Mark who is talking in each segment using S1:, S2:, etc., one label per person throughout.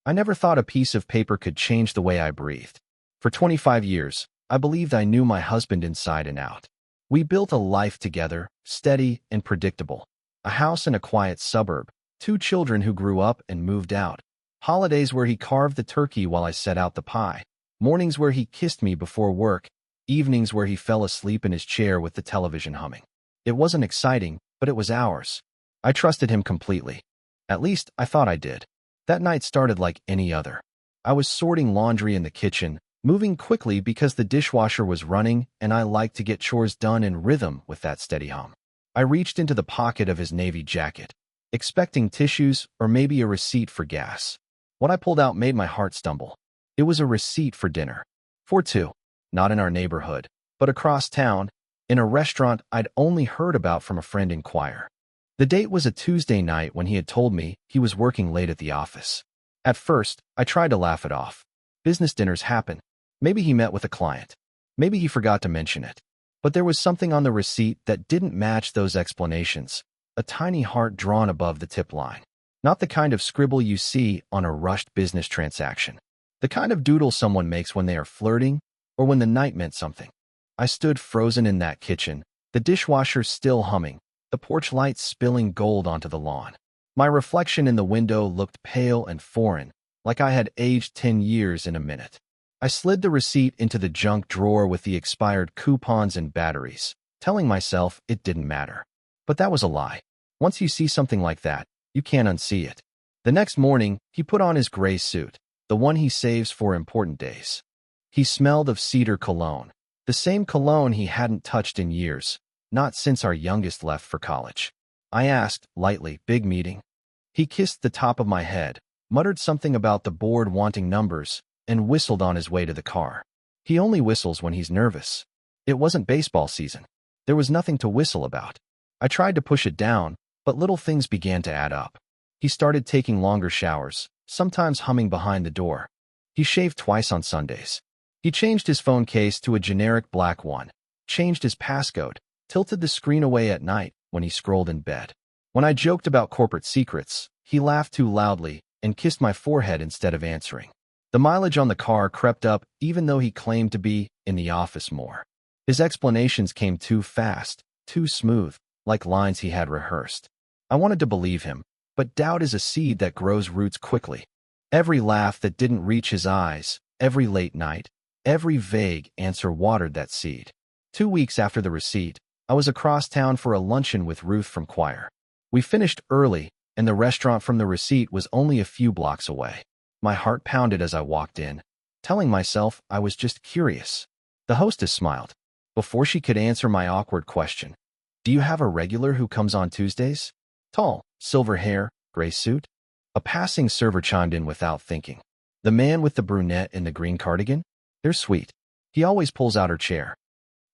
S1: I never thought a piece of paper could change the way I breathed. For 25 years, I believed I knew my husband inside and out. We built a life together, steady and predictable. A house in a quiet suburb, 2 children who grew up and moved out. Holidays where he carved the turkey while I set out the pie. Mornings where he kissed me before work. Evenings where he fell asleep in his chair with the television humming. It wasn't exciting, but it was ours. I trusted him completely. At least, I thought I did. That night started like any other. I was sorting laundry in the kitchen, moving quickly because the dishwasher was running and I liked to get chores done in rhythm with that steady hum. I reached into the pocket of his navy jacket, expecting tissues or maybe a receipt for gas. What I pulled out made my heart stumble. It was a receipt for dinner. For 2. Not in our neighborhood, but across town, in a restaurant I'd only heard about from a friend in choir. The date was a Tuesday night when he had told me he was working late at the office. At first, I tried to laugh it off. Business dinners happen. Maybe he met with a client. Maybe he forgot to mention it. But there was something on the receipt that didn't match those explanations. A tiny heart drawn above the tip line. Not the kind of scribble you see on a rushed business transaction. The kind of doodle someone makes when they are flirting or when the night meant something. I stood frozen in that kitchen, the dishwasher still humming, the porch light spilling gold onto the lawn. My reflection in the window looked pale and foreign, like I had aged 10 years in a minute. I slid the receipt into the junk drawer with the expired coupons and batteries, telling myself it didn't matter. But that was a lie. Once you see something like that, you can't unsee it. The next morning, he put on his gray suit, the one he saves for important days. He smelled of cedar cologne, the same cologne he hadn't touched in years, not since our youngest left for college. I asked, lightly, "Big meeting?" He kissed the top of my head, muttered something about the board wanting numbers, and whistled on his way to the car. He only whistles when he's nervous. It wasn't baseball season. There was nothing to whistle about. I tried to push it down, but little things began to add up. He started taking longer showers, sometimes humming behind the door. He shaved twice on Sundays. He changed his phone case to a generic black one, changed his passcode, tilted the screen away at night when he scrolled in bed. When I joked about corporate secrets, he laughed too loudly and kissed my forehead instead of answering. The mileage on the car crept up even though he claimed to be in the office more. His explanations came too fast, too smooth, like lines he had rehearsed. I wanted to believe him, but doubt is a seed that grows roots quickly. Every laugh that didn't reach his eyes, every late night, every vague answer watered that seed. 2 weeks after the receipt, I was across town for a luncheon with Ruth from choir. We finished early, and the restaurant from the receipt was only a few blocks away. My heart pounded as I walked in, telling myself I was just curious. The hostess smiled. Before she could answer my awkward question, "Do you have a regular who comes on Tuesdays?" Tall, silver hair, gray suit. A passing server chimed in without thinking. "The man with the brunette in the green cardigan? They're sweet. He always pulls out her chair."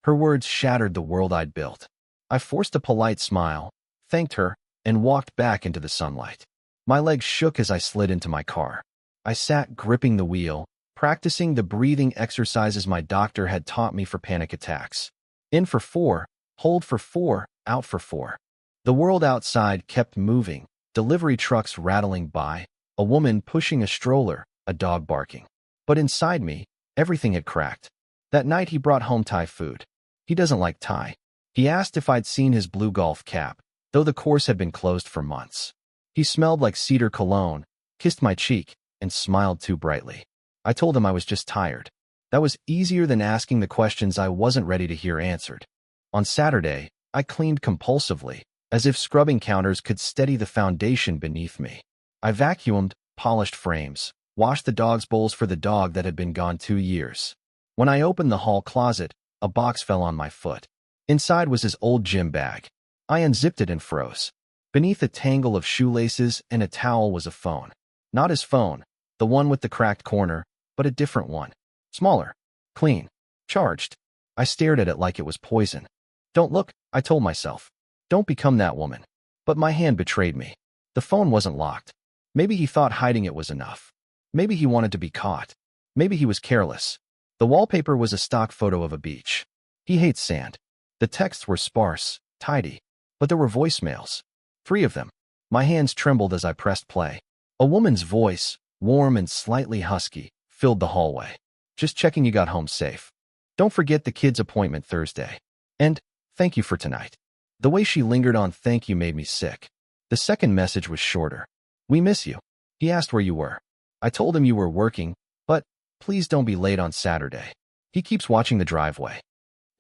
S1: Her words shattered the world I'd built. I forced a polite smile, thanked her, and walked back into the sunlight. My legs shook as I slid into my car. I sat gripping the wheel, practicing the breathing exercises my doctor had taught me for panic attacks. In for 4, hold for 4, out for 4. The world outside kept moving, delivery trucks rattling by, a woman pushing a stroller, a dog barking. But inside me, everything had cracked. That night he brought home Thai food. He doesn't like Thai. He asked if I'd seen his blue golf cap, though the course had been closed for months. He smelled like cedar cologne, kissed my cheek, and smiled too brightly. I told him I was just tired. That was easier than asking the questions I wasn't ready to hear answered. On Saturday, I cleaned compulsively, as if scrubbing counters could steady the foundation beneath me. I vacuumed, polished frames, washed the dog's bowls for the dog that had been gone 2 years. When I opened the hall closet, a box fell on my foot. Inside was his old gym bag. I unzipped it and froze. Beneath a tangle of shoelaces and a towel was a phone. Not his phone, the one with the cracked corner, but a different one. Smaller, clean, charged. I stared at it like it was poison. "Don't look," I told myself. "Don't become that woman." But my hand betrayed me. The phone wasn't locked. Maybe he thought hiding it was enough. Maybe he wanted to be caught. Maybe he was careless. The wallpaper was a stock photo of a beach. He hates sand. The texts were sparse, tidy, but there were voicemails. 3 of them. My hands trembled as I pressed play. A woman's voice, warm and slightly husky, filled the hallway. Just checking you got home safe. Don't forget the kid's appointment Thursday. And thank you for tonight. The way she lingered on thank you made me sick. The second message was shorter. We miss you. He asked where you were. I told him you were working, but please don't be late on Saturday. He keeps watching the driveway.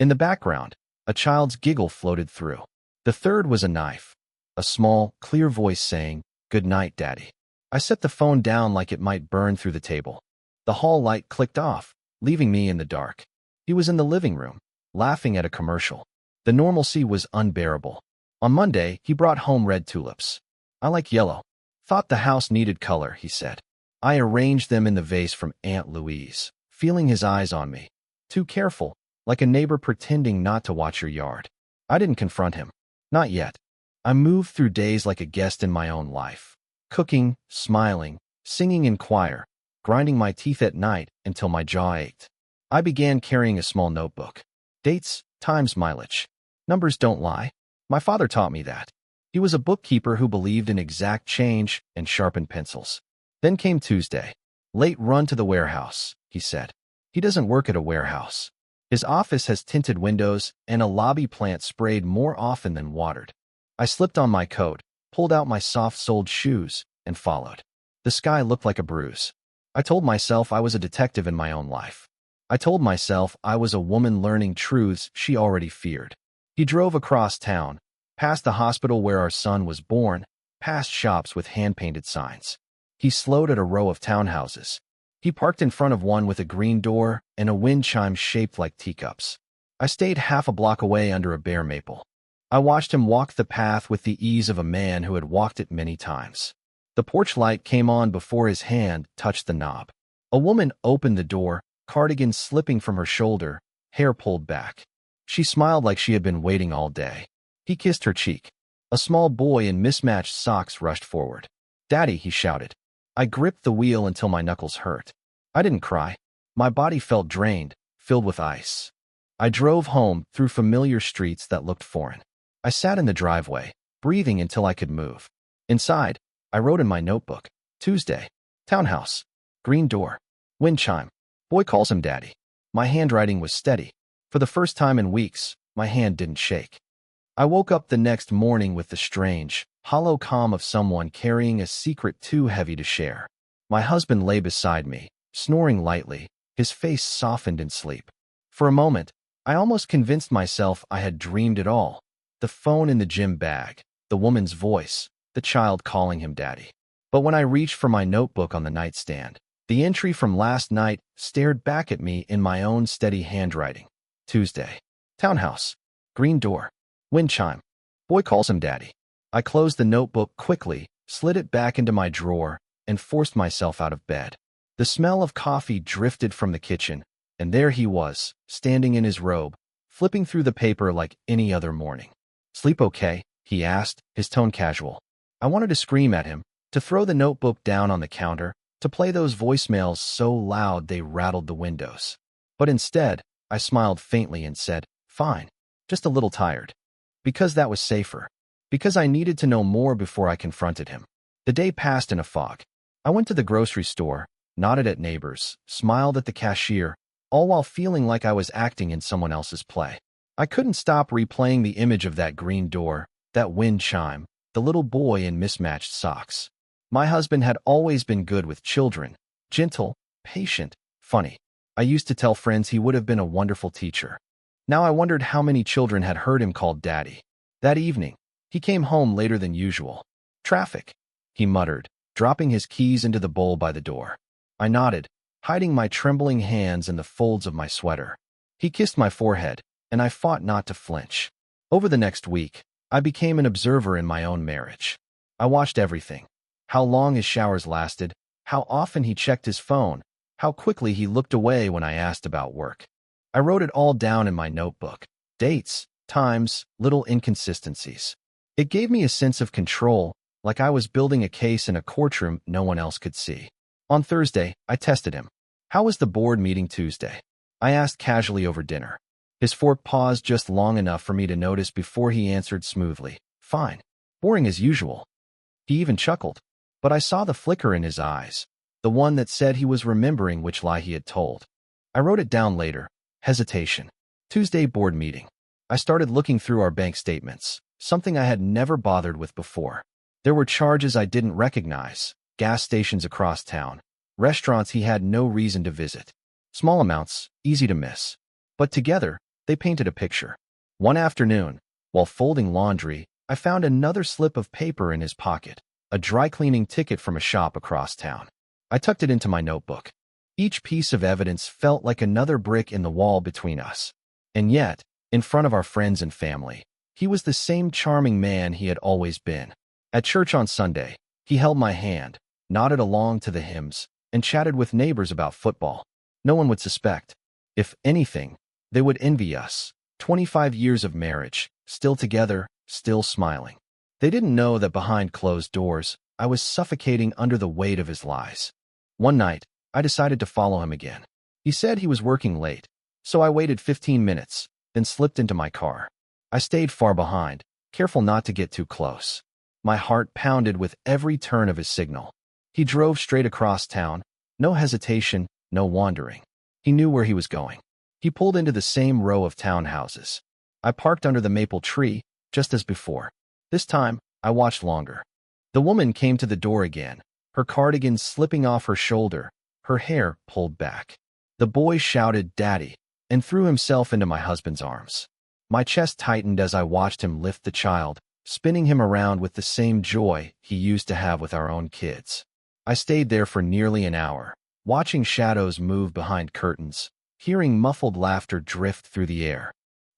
S1: In the background, a child's giggle floated through. The third was a knife. A small, clear voice saying, "Good night, Daddy." I set the phone down like it might burn through the table. The hall light clicked off, leaving me in the dark. He was in the living room, laughing at a commercial. The normalcy was unbearable. On Monday, he brought home red tulips. I like yellow. Thought the house needed color, he said. I arranged them in the vase from Aunt Louise, feeling his eyes on me. Too careful, like a neighbor pretending not to watch your yard. I didn't confront him. Not yet. I moved through days like a guest in my own life. Cooking, smiling, singing in choir, grinding my teeth at night until my jaw ached. I began carrying a small notebook. Dates, times, mileage. Numbers don't lie. My father taught me that. He was a bookkeeper who believed in exact change and sharpened pencils. Then came Tuesday. Late run to the warehouse, he said. He doesn't work at a warehouse. His office has tinted windows and a lobby plant sprayed more often than watered. I slipped on my coat, pulled out my soft-soled shoes, and followed. The sky looked like a bruise. I told myself I was a detective in my own life. I told myself I was a woman learning truths she already feared. He drove across town, past the hospital where our son was born, past shops with hand-painted signs. He slowed at a row of townhouses. He parked in front of one with a green door and a wind chime shaped like teacups. I stayed half a block away under a bare maple. I watched him walk the path with the ease of a man who had walked it many times. The porch light came on before his hand touched the knob. A woman opened the door, cardigan slipping from her shoulder, hair pulled back. She smiled like she had been waiting all day. He kissed her cheek. A small boy in mismatched socks rushed forward. "Daddy," he shouted. I gripped the wheel until my knuckles hurt. I didn't cry. My body felt drained, filled with ice. I drove home through familiar streets that looked foreign. I sat in the driveway, breathing until I could move. Inside, I wrote in my notebook, Tuesday, townhouse, green door, wind chime. Boy calls him Daddy. My handwriting was steady. For the first time in weeks, my hand didn't shake. I woke up the next morning with the strange, hollow calm of someone carrying a secret too heavy to share. My husband lay beside me, snoring lightly, his face softened in sleep. For a moment, I almost convinced myself I had dreamed it all. The phone in the gym bag, the woman's voice, the child calling him Daddy. But when I reached for my notebook on the nightstand, the entry from last night stared back at me in my own steady handwriting. Tuesday. Townhouse. Green door. Wind chime. Boy calls him Daddy. I closed the notebook quickly, slid it back into my drawer, and forced myself out of bed. The smell of coffee drifted from the kitchen, and there he was, standing in his robe, flipping through the paper like any other morning. "Sleep okay?" he asked, his tone casual. I wanted to scream at him, to throw the notebook down on the counter, to play those voicemails so loud they rattled the windows. But instead, I smiled faintly and said, "Fine, just a little tired." Because that was safer. Because I needed to know more before I confronted him. The day passed in a fog. I went to the grocery store, nodded at neighbors, smiled at the cashier, all while feeling like I was acting in someone else's play. I couldn't stop replaying the image of that green door, that wind chime, the little boy in mismatched socks. My husband had always been good with children, gentle, patient, funny. I used to tell friends he would have been a wonderful teacher. Now I wondered how many children had heard him called Daddy. That evening, he came home later than usual. "Traffic," he muttered, dropping his keys into the bowl by the door. I nodded, hiding my trembling hands in the folds of my sweater. He kissed my forehead, and I fought not to flinch. Over the next week, I became an observer in my own marriage. I watched everything. How long his showers lasted, how often he checked his phone, how quickly he looked away when I asked about work. I wrote it all down in my notebook. Dates, times, little inconsistencies. It gave me a sense of control, like I was building a case in a courtroom no one else could see. On Thursday, I tested him. "How was the board meeting Tuesday?" I asked casually over dinner. His fork paused just long enough for me to notice before he answered smoothly, "Fine. Boring as usual." He even chuckled. But I saw the flicker in his eyes, the the one that said he was remembering which lie he had told. I wrote it down later. Hesitation. Tuesday board meeting. I started looking through our bank statements, something I had never bothered with before. There were charges I didn't recognize, gas stations across town, restaurants he had no reason to visit. Small amounts, easy to miss. But together, they painted a picture. One afternoon, while folding laundry, I found another slip of paper in his pocket, a dry cleaning ticket from a shop across town. I tucked it into my notebook. Each piece of evidence felt like another brick in the wall between us. And yet, in front of our friends and family, he was the same charming man he had always been. At church on Sunday, he held my hand, nodded along to the hymns, and chatted with neighbors about football. No one would suspect. If anything, they would envy us. 25 years of marriage, still together, still smiling. They didn't know that behind closed doors, I was suffocating under the weight of his lies. One night, I decided to follow him again. He said he was working late, so I waited 15 minutes, then slipped into my car. I stayed far behind, careful not to get too close. My heart pounded with every turn of his signal. He drove straight across town, no hesitation, no wandering. He knew where he was going. He pulled into the same row of townhouses. I parked under the maple tree, just as before. This time, I watched longer. The woman came to the door again, her cardigan slipping off her shoulder, her hair pulled back. The boy shouted, "Daddy," and threw himself into my husband's arms. My chest tightened as I watched him lift the child, spinning him around with the same joy he used to have with our own kids. I stayed there for nearly an hour, watching shadows move behind curtains, hearing muffled laughter drift through the air.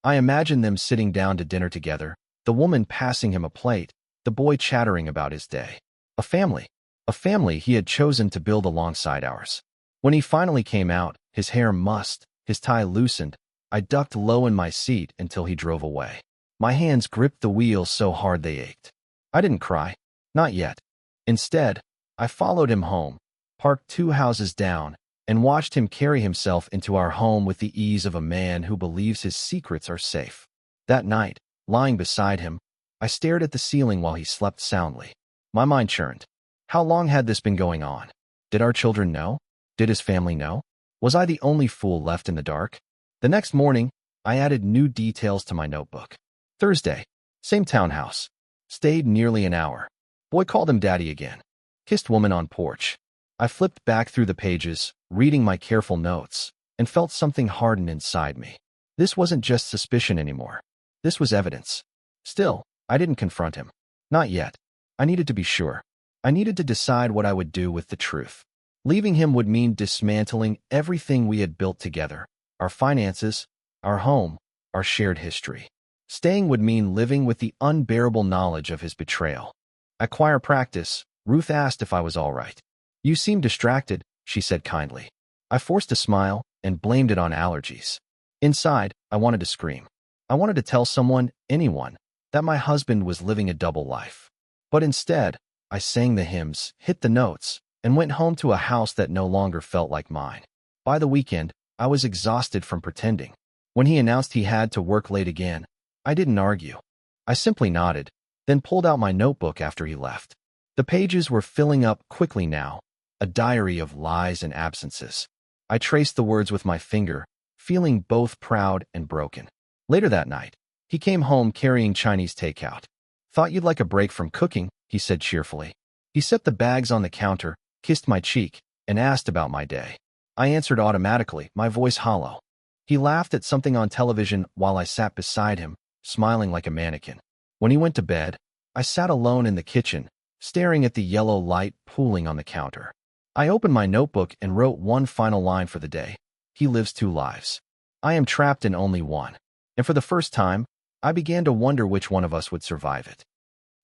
S1: I imagined them sitting down to dinner together, the woman passing him a plate, the boy chattering about his day. A family he had chosen to build alongside ours. When he finally came out, his hair mussed, his tie loosened, I ducked low in my seat until he drove away. My hands gripped the wheel so hard they ached. I didn't cry. Not yet. Instead, I followed him home, parked 2 houses down, and watched him carry himself into our home with the ease of a man who believes his secrets are safe. That night, lying beside him, I stared at the ceiling while he slept soundly. My mind churned. How long had this been going on? Did our children know? Did his family know? Was I the only fool left in the dark? The next morning, I added new details to my notebook. Thursday, same townhouse. Stayed nearly an hour. Boy called him daddy again. Kissed woman on porch. I flipped back through the pages, reading my careful notes, and felt something harden inside me. This wasn't just suspicion anymore. This was evidence. Still, I didn't confront him. Not yet. I needed to be sure. I needed to decide what I would do with the truth. Leaving him would mean dismantling everything we had built together. Our finances, our home, our shared history. Staying would mean living with the unbearable knowledge of his betrayal. At choir practice, Ruth asked if I was all right. You seem distracted, she said kindly. I forced a smile and blamed it on allergies. Inside, I wanted to scream. I wanted to tell someone, anyone, that my husband was living a double life. But instead, I sang the hymns, hit the notes, and went home to a house that no longer felt like mine. By the weekend, I was exhausted from pretending. When he announced he had to work late again, I didn't argue. I simply nodded, then pulled out my notebook after he left. The pages were filling up quickly now, a diary of lies and absences. I traced the words with my finger, feeling both proud and broken. Later that night, he came home carrying Chinese takeout. Thought you'd like a break from cooking, he said cheerfully. He set the bags on the counter, kissed my cheek, and asked about my day. I answered automatically, my voice hollow. He laughed at something on television while I sat beside him, smiling like a mannequin. When he went to bed, I sat alone in the kitchen, staring at the yellow light pooling on the counter. I opened my notebook and wrote one final line for the day. He lives 2 lives. I am trapped in only one. And for the first time, I began to wonder which one of us would survive it.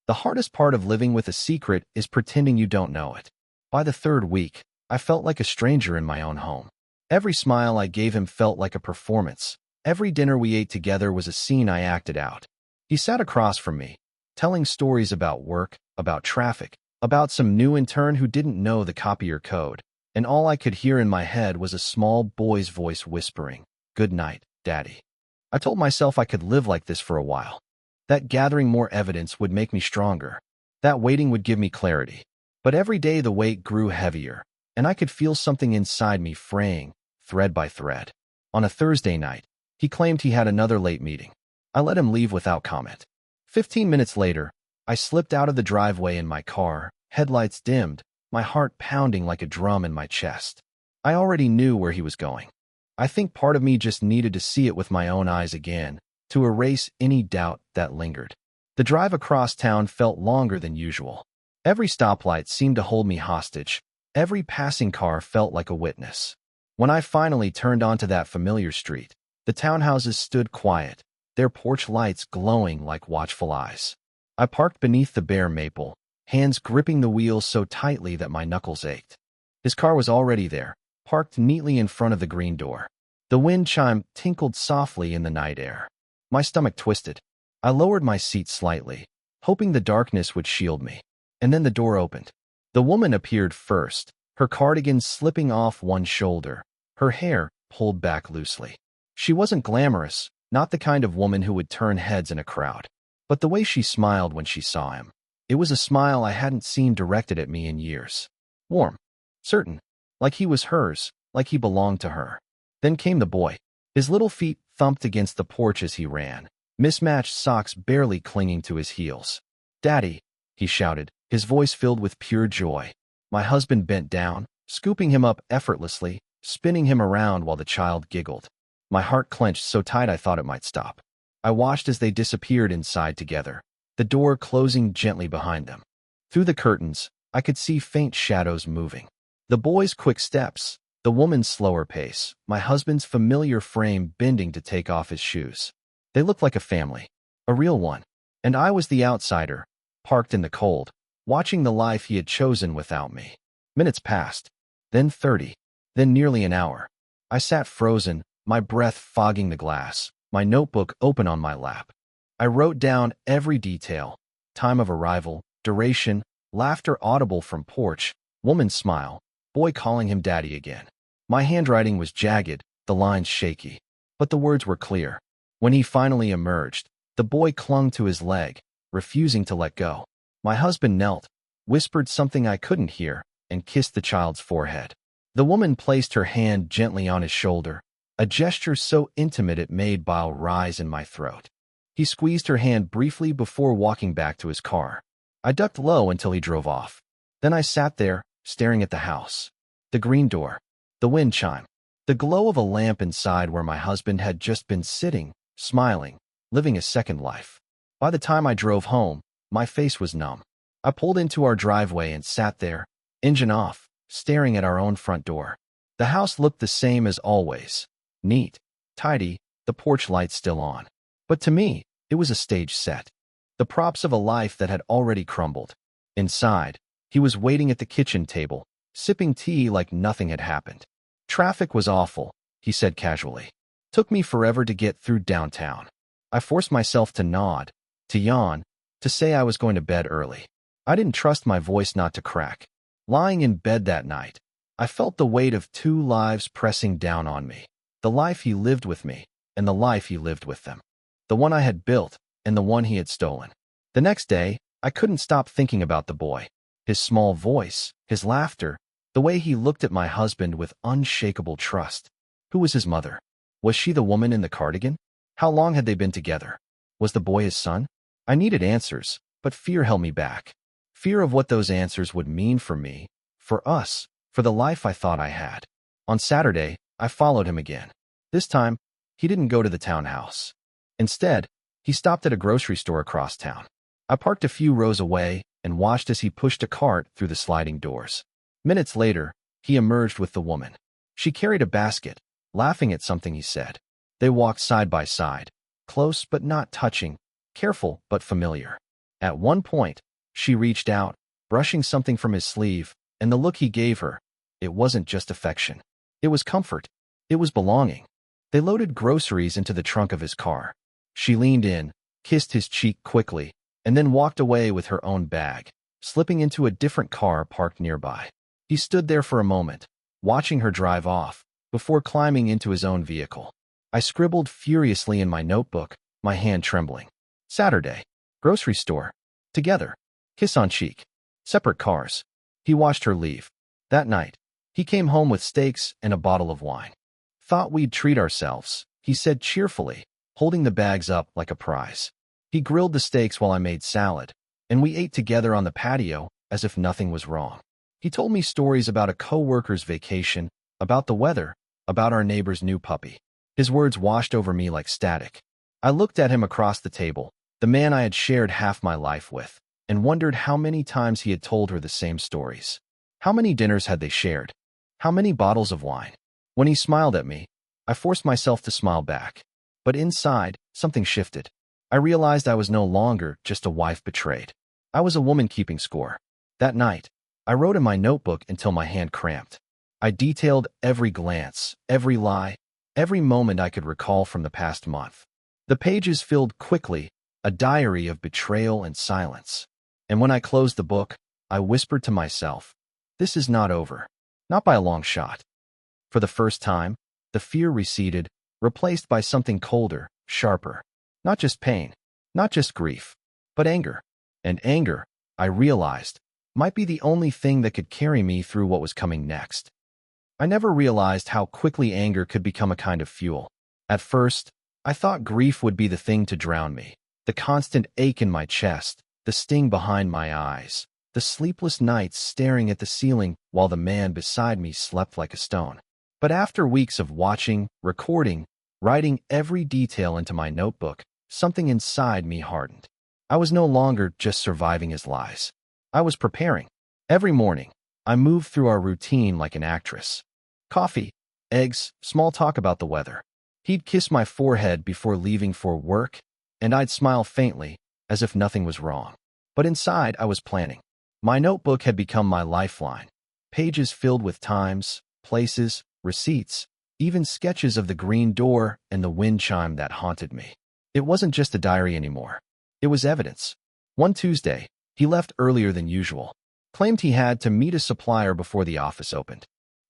S1: The hardest part of living with a secret is pretending you don't know it. By the 3rd week, I felt like a stranger in my own home. Every smile I gave him felt like a performance. Every dinner we ate together was a scene I acted out. He sat across from me, telling stories about work, about traffic, about some new intern who didn't know the copier code, and all I could hear in my head was a small boy's voice whispering, "Good night, Daddy." I told myself I could live like this for a while. That gathering more evidence would make me stronger. That waiting would give me clarity. But every day the weight grew heavier. and I could feel something inside me fraying, thread by thread. On a Thursday night, he claimed he had another late meeting. I let him leave without comment. 15 minutes later, I slipped out of the driveway in my car, headlights dimmed, my heart pounding like a drum in my chest. I already knew where he was going. I think part of me just needed to see it with my own eyes again, to erase any doubt that lingered. The drive across town felt longer than usual. Every stoplight seemed to hold me hostage. Every passing car felt like a witness. When I finally turned onto that familiar street, the townhouses stood quiet, their porch lights glowing like watchful eyes. I parked beneath the bare maple, hands gripping the wheels so tightly that my knuckles ached. His car was already there, parked neatly in front of the green door. The wind chime tinkled softly in the night air. My stomach twisted. I lowered my seat slightly, hoping the darkness would shield me. And then the door opened. The woman appeared first, her cardigan slipping off one shoulder, her hair pulled back loosely. She wasn't glamorous, not the kind of woman who would turn heads in a crowd. But the way she smiled when she saw him, it was a smile I hadn't seen directed at me in years. Warm, certain, like he was hers, like he belonged to her. Then came the boy. His little feet thumped against the porch as he ran, mismatched socks barely clinging to his heels. "Daddy," he shouted, his voice filled with pure joy. My husband bent down, scooping him up effortlessly, spinning him around while the child giggled. My heart clenched so tight I thought it might stop. I watched as they disappeared inside together, the door closing gently behind them. Through the curtains, I could see faint shadows moving. The boy's quick steps, the woman's slower pace, my husband's familiar frame bending to take off his shoes. They looked like a family, a real one. And I was the outsider, parked in the cold, watching the life he had chosen without me. Minutes passed, then 30, then nearly an hour. I sat frozen, my breath fogging the glass, my notebook open on my lap. I wrote down every detail: time of arrival, duration, laughter audible from porch, woman's smile, boy calling him daddy again. My handwriting was jagged, the lines shaky, but the words were clear. When he finally emerged, the boy clung to his leg, refusing to let go. My husband knelt, whispered something I couldn't hear, and kissed the child's forehead. The woman placed her hand gently on his shoulder, a gesture so intimate it made bile rise in my throat. He squeezed her hand briefly before walking back to his car. I ducked low until he drove off. Then I sat there, staring at the house. The green door, the wind chime, the glow of a lamp inside where my husband had just been sitting, smiling, living a second life. By the time I drove home, my face was numb. I pulled into our driveway and sat there, engine off, staring at our own front door. The house looked the same as always. Neat, tidy, the porch lights still on. But to me, it was a stage set. The props of a life that had already crumbled. Inside, he was waiting at the kitchen table, sipping tea like nothing had happened. "Traffic was awful," he said casually. "Took me forever to get through downtown." I forced myself to nod, to yawn, to say I was going to bed early. I didn't trust my voice not to crack. Lying in bed that night, I felt the weight of two lives pressing down on me. The life he lived with me, and the life he lived with them. The one I had built, and the one he had stolen. The next day, I couldn't stop thinking about the boy. His small voice, his laughter, the way he looked at my husband with unshakable trust. Who was his mother? Was she the woman in the cardigan? How long had they been together? Was the boy his son? I needed answers, but fear held me back. Fear of what those answers would mean for me, for us, for the life I thought I had. On Saturday, I followed him again. This time, he didn't go to the townhouse. Instead, he stopped at a grocery store across town. I parked a few rows away and watched as he pushed a cart through the sliding doors. Minutes later, he emerged with the woman. She carried a basket, laughing at something he said. They walked side by side, close but not touching, careful but familiar. At one point, she reached out, brushing something from his sleeve, and the look he gave her, it wasn't just affection. It was comfort. It was belonging. They loaded groceries into the trunk of his car. She leaned in, kissed his cheek quickly, and then walked away with her own bag, slipping into a different car parked nearby. He stood there for a moment, watching her drive off, before climbing into his own vehicle. I scribbled furiously in my notebook, my hand trembling. Saturday. Grocery store. Together. Kiss on cheek. Separate cars. He watched her leave. That night, He came home with steaks and a bottle of wine. Thought we'd treat ourselves, he said cheerfully, holding the bags up like a prize. He grilled the steaks while I made salad, and we ate together on the patio as if nothing was wrong. He told me stories about a co-worker's vacation, about the weather, about our neighbor's new puppy. His words washed over me like static. I looked at him across the table, the man I had shared half my life with, and wondered how many times he had told her the same stories. How many dinners had they shared? How many bottles of wine? When he smiled at me, I forced myself to smile back. But inside, something shifted. I realized I was no longer just a wife betrayed. I was a woman keeping score. That night, I wrote in my notebook until my hand cramped. I detailed every glance, every lie, every moment I could recall from the past month. The pages filled quickly, a diary of betrayal and silence. And when I closed the book, I whispered to myself, this is not over. Not by a long shot. For the first time, the fear receded, replaced by something colder, sharper. Not just pain, not just grief, but anger. And anger, I realized, might be the only thing that could carry me through what was coming next. I never realized how quickly anger could become a kind of fuel. At first, I thought grief would be the thing to drown me. The constant ache in my chest, the sting behind my eyes, the sleepless nights staring at the ceiling while the man beside me slept like a stone. But after weeks of watching, recording, writing every detail into my notebook, something inside me hardened. I was no longer just surviving his lies. I was preparing. Every morning, I moved through our routine like an actress. Coffee, eggs, small talk about the weather. He'd kiss my forehead before leaving for work, and I'd smile faintly, as if nothing was wrong. But inside, I was planning. My notebook had become my lifeline. Pages filled with times, places, receipts, even sketches of the green door and the wind chime that haunted me. It wasn't just a diary anymore. It was evidence. One Tuesday, he left earlier than usual. Claimed he had to meet a supplier before the office opened.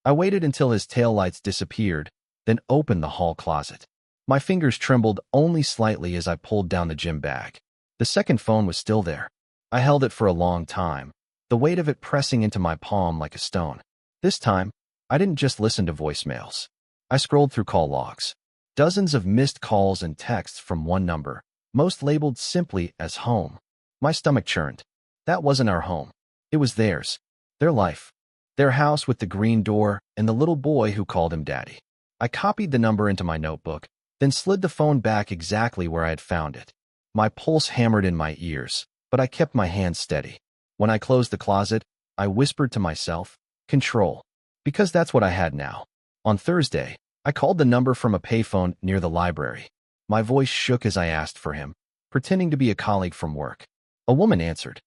S1: I waited until his taillights disappeared, then opened the hall closet. My fingers trembled only slightly as I pulled down the gym bag. The second phone was still there. I held it for a long time, the weight of it pressing into my palm like a stone. This time, I didn't just listen to voicemails. I scrolled through call logs. Dozens of missed calls and texts from one number, most labeled simply as home. My stomach churned. That wasn't our home. It was theirs. Their life. Their house with the green door and the little boy who called him daddy. I copied the number into my notebook, then slid the phone back exactly where I had found it. My pulse hammered in my ears, but I kept my hands steady. When I closed the closet, I whispered to myself, control. Because that's what I had now. On Thursday, I called the number from a payphone near the library. My voice shook as I asked for him, pretending to be a colleague from work. A woman answered.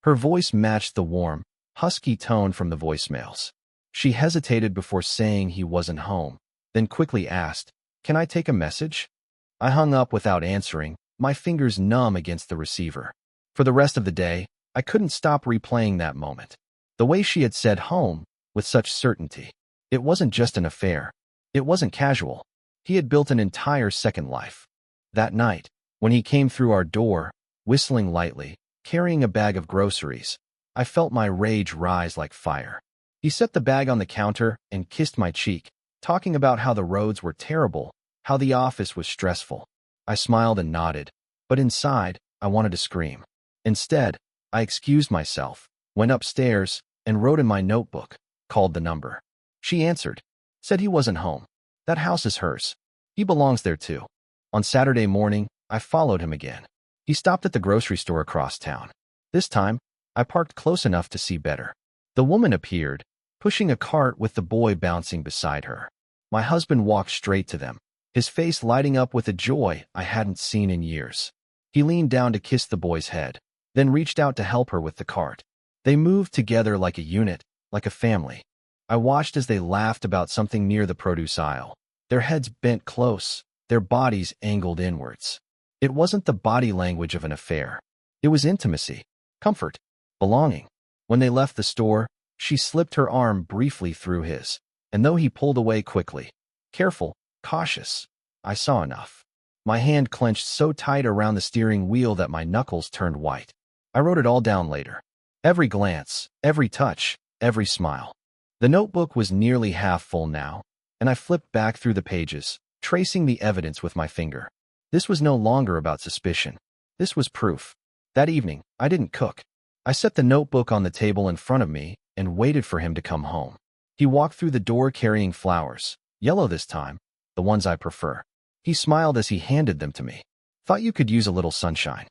S1: Her voice matched the warm, husky tone from the voicemails. She hesitated before saying he wasn't home, then quickly asked, can I take a message? I hung up without answering, my fingers numb against the receiver. For the rest of the day, I couldn't stop replaying that moment. The way she had said home, with such certainty. It wasn't just an affair. It wasn't casual. He had built an entire second life. That night, when he came through our door, whistling lightly, carrying a bag of groceries, I felt my rage rise like fire. He set the bag on the counter and kissed my cheek, talking about how the roads were terrible, how the office was stressful. I smiled and nodded, but inside, I wanted to scream. Instead, I excused myself, went upstairs, and wrote in my notebook, called the number. She answered, said he wasn't home. That house is hers. He belongs there too. On Saturday morning, I followed him again. He stopped at the grocery store across town. This time, I parked close enough to see better. The woman appeared, pushing a cart with the boy bouncing beside her. My husband walked straight to them, his face lighting up with a joy I hadn't seen in years. He leaned down to kiss the boy's head, then reached out to help her with the cart. They moved together like a unit, like a family. I watched as they laughed about something near the produce aisle, their heads bent close, their bodies angled inwards. It wasn't the body language of an affair. It was intimacy, comfort, belonging. When they left the store, she slipped her arm briefly through his, and though he pulled away quickly, careful, cautious, I saw enough. My hand clenched so tight around the steering wheel that my knuckles turned white. I wrote it all down later. Every glance, every touch, every smile. The notebook was nearly half full now, and I flipped back through the pages, tracing the evidence with my finger. This was no longer about suspicion. This was proof. That evening, I didn't cook. I set the notebook on the table in front of me and waited for him to come home. He walked through the door carrying flowers, yellow this time, the ones I prefer. He smiled as he handed them to me. Thought you could use a little sunshine.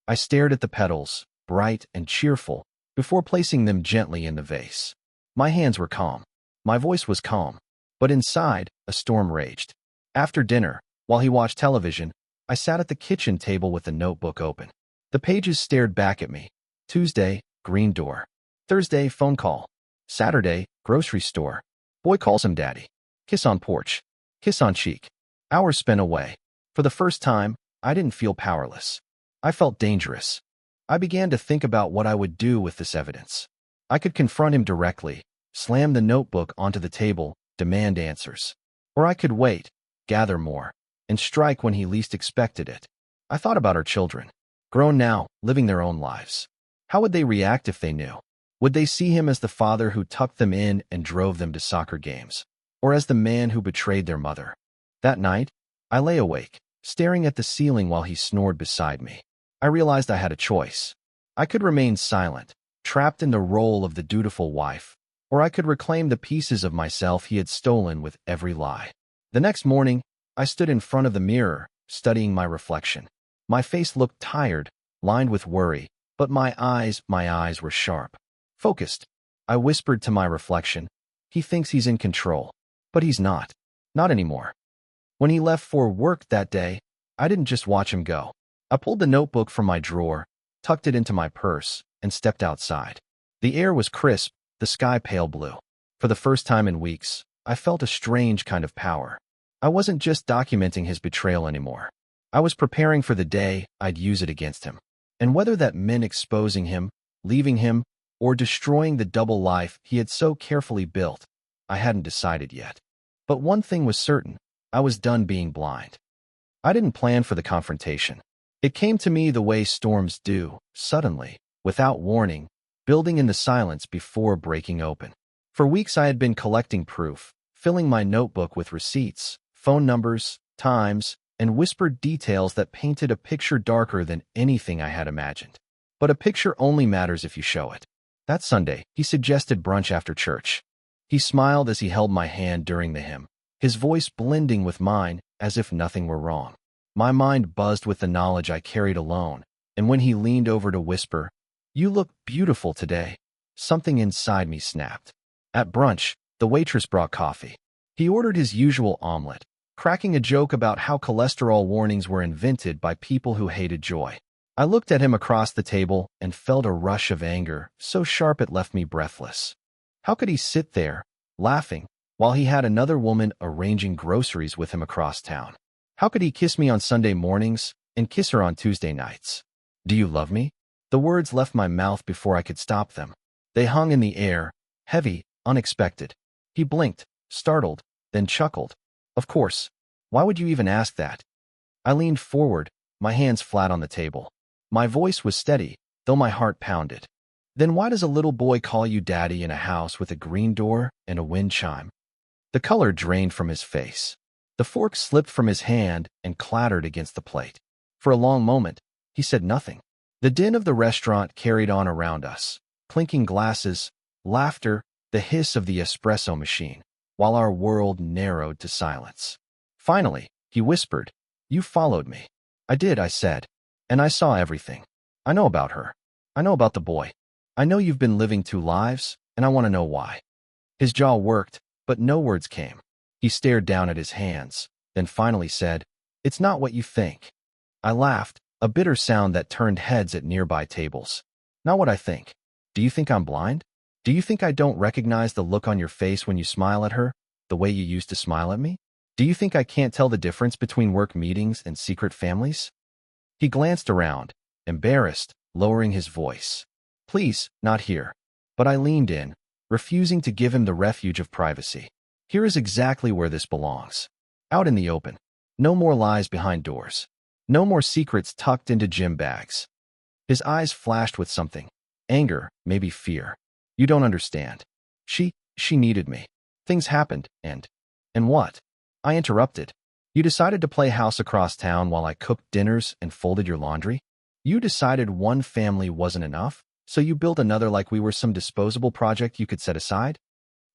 S1: I stared at the petals, bright and cheerful, before placing them gently in the vase. My hands were calm. My voice was calm. But inside, a storm raged. After dinner, while he watched television, I sat at the kitchen table with the notebook open. The pages stared back at me. Tuesday, green door. Thursday, phone call. Saturday, grocery store. Boy calls him daddy. Kiss on porch. Kiss on cheek. Hours spent away. For the first time, I didn't feel powerless. I felt dangerous. I began to think about what I would do with this evidence. I could confront him directly, slam the notebook onto the table, demand answers. Or I could wait, gather more, and strike when he least expected it. I thought about our children. Grown now, living their own lives. How would they react if they knew? Would they see him as the father who tucked them in and drove them to soccer games? Or as the man who betrayed their mother? That night, I lay awake, staring at the ceiling while he snored beside me. I realized I had a choice. I could remain silent, trapped in the role of the dutiful wife, or I could reclaim the pieces of myself he had stolen with every lie. The next morning, I stood in front of the mirror, studying my reflection. My face looked tired, lined with worry, but my eyes were sharp. Focused. I whispered to my reflection, he thinks he's in control, but he's not. Not anymore. When he left for work that day, I didn't just watch him go. I pulled the notebook from my drawer, tucked it into my purse, and stepped outside. The air was crisp, the sky pale blue. For the first time in weeks, I felt a strange kind of power. I wasn't just documenting his betrayal anymore. I was preparing for the day I'd use it against him. And whether that meant exposing him, leaving him, or destroying the double life he had so carefully built, I hadn't decided yet. But one thing was certain, I was done being blind. I didn't plan for the confrontation. It came to me the way storms do, suddenly, without warning, building in the silence before breaking open. For weeks I had been collecting proof, filling my notebook with receipts, phone numbers, times, and whispered details that painted a picture darker than anything I had imagined. But a picture only matters if you show it. That Sunday, he suggested brunch after church. He smiled as he held my hand during the hymn, his voice blending with mine as if nothing were wrong. My mind buzzed with the knowledge I carried alone, and when he leaned over to whisper, "You look beautiful today," something inside me snapped. At brunch, the waitress brought coffee. He ordered his usual omelet, cracking a joke about how cholesterol warnings were invented by people who hated joy. I looked at him across the table and felt a rush of anger, so sharp it left me breathless. How could he sit there, laughing, while he had another woman arranging groceries with him across town? How could he kiss me on Sunday mornings and kiss her on Tuesday nights? "Do you love me?" The words left my mouth before I could stop them. They hung in the air, heavy, unexpected. He blinked, startled, then chuckled. "Of course. Why would you even ask that?" I leaned forward, my hands flat on the table. My voice was steady, though my heart pounded. "Then why does a little boy call you daddy in a house with a green door and a wind chime?" The color drained from his face. The fork slipped from his hand and clattered against the plate. For a long moment, he said nothing. The din of the restaurant carried on around us, clinking glasses, laughter, the hiss of the espresso machine, while our world narrowed to silence. Finally, he whispered, "You followed me." "I did," I said. "And I saw everything. I know about her. I know about the boy. I know you've been living two lives, and I want to know why." His jaw worked, but no words came. He stared down at his hands, then finally said, "It's not what you think." I laughed, a bitter sound that turned heads at nearby tables. "Not what I think. Do you think I'm blind? Do you think I don't recognize the look on your face when you smile at her, the way you used to smile at me? Do you think I can't tell the difference between work meetings and secret families?" He glanced around, embarrassed, lowering his voice. "Please, not here." But I leaned in, refusing to give him the refuge of privacy. Here is exactly where this belongs. Out in the open. No more lies behind doors. No more secrets tucked into gym bags. His eyes flashed with something. Anger, maybe fear. "You don't understand. She needed me. Things happened, and what? I interrupted. You decided to play house across town while I cooked dinners and folded your laundry? You decided one family wasn't enough, so you built another like we were some disposable project you could set aside?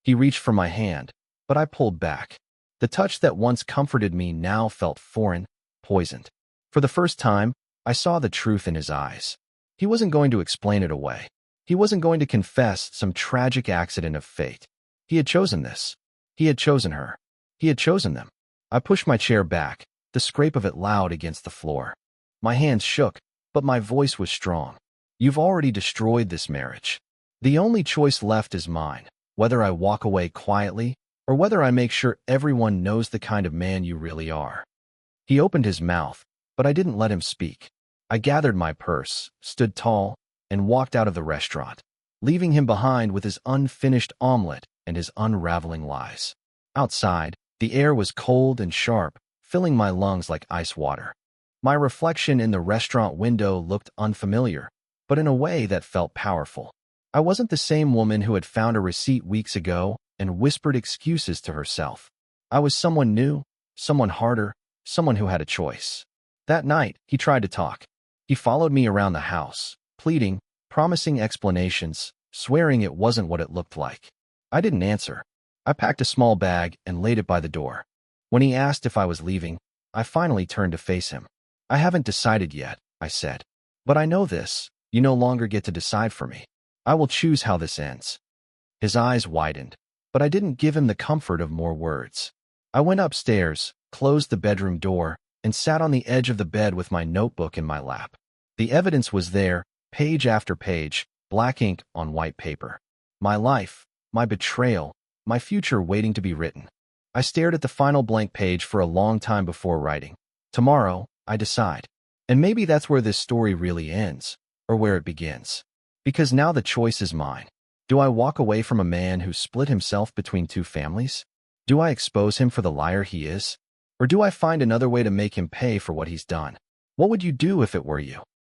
S1: He reached for my hand, but I pulled back. The touch that once comforted me now felt foreign, poisoned. For the first time, I saw the truth in his eyes. He wasn't going to explain it away. He wasn't going to confess some tragic accident of fate. He had chosen this. He had chosen her. He had chosen them. I pushed my chair back, the scrape of it loud against the floor. My hands shook, but my voice was strong. You've already destroyed this marriage. The only choice left is mine, whether I walk away quietly or whether I make sure everyone knows the kind of man you really are. He opened his mouth, but I didn't let him speak. I gathered my purse, stood tall, and walked out of the restaurant, leaving him behind with his unfinished omelet and his unraveling lies. Outside, the air was cold and sharp, filling my lungs like ice water. My reflection in the restaurant window looked unfamiliar, but in a way that felt powerful. I wasn't the same woman who had found a receipt weeks ago and whispered excuses to herself. I was someone new, someone harder, someone who had a choice. That night, he tried to talk. He followed me around the house, pleading, promising explanations, swearing it wasn't what it looked like. I didn't answer. I packed a small bag and laid it by the door. When he asked if I was leaving, I finally turned to face him. I haven't decided yet, I said. But I know this. You no longer get to decide for me. I will choose how this ends. His eyes widened, but I didn't give him the comfort of more words. I went upstairs, closed the bedroom door, and sat on the edge of the bed with my notebook in my lap. The evidence was there, page after page, black ink on white paper. My life, my betrayal, my future waiting to be written. I stared at the final blank page for a long time before writing. Tomorrow, I decide. And maybe that's where this story really ends, or where it begins. Because now the choice is mine. Do I walk away from a man who split himself between two families? Do I expose him for the liar he is? Or do I find another way to make him pay for what he's done? What would you do if it were you?